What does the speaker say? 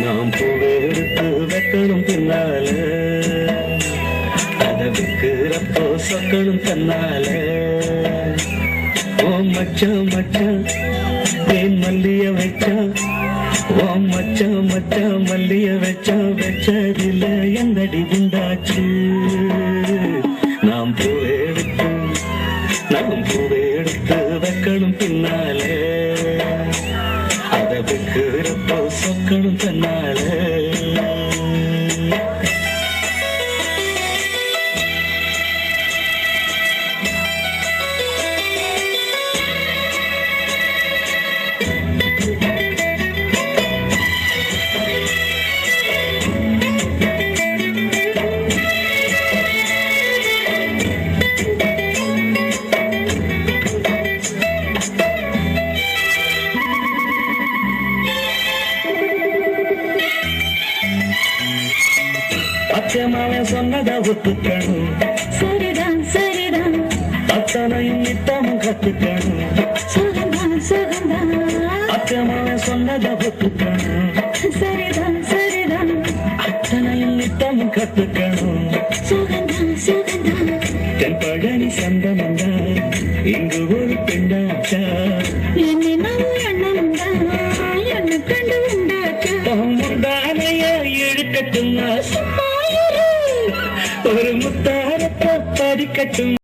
நாம் பூவை எடுத்து வைக்கணும் பின்னால, அதை வைக்கிறப்போ சொக்கணும் தன்னால. ஓ மச்சான் மச்சான் தேன் மல்லிய வச்சா, ஓ மச்சான் மச்சான் மல்லிய வச்சா, வச்சதில்ல எந்தடி உண்டாச்சு. நாம் பூவை எடுத்து வைக்கணும் பின்னால, அதை வைக்கிறப்போ சொக்கணும் தன்னால. அச்சமாவே சொன்னதை ஒத்துக்கணும், சரிதான் சரிதான். அத்தனையும் நித்தமும் கத்துக்கணும், சுகந்தான் சுகந்தான். அச்சமாவே சொன்னதை ஒத்துக்கணும், சரிதான் சரிதான். அத்தனையும் நித்தமும் கத்துக்கணும், சுகந்தான் சுகந்தான். தென்பழனி சந்தனந்தான் இங்கு ஒரு பெண்ணாச்சா, என்னை நான் எண்ணம்தான் என்ன கண்டு உண்டாச்சா. முந்தானைய இழுக்கட்டும், ஒரு முத்தாரத்தை பறிக்கட்டும்.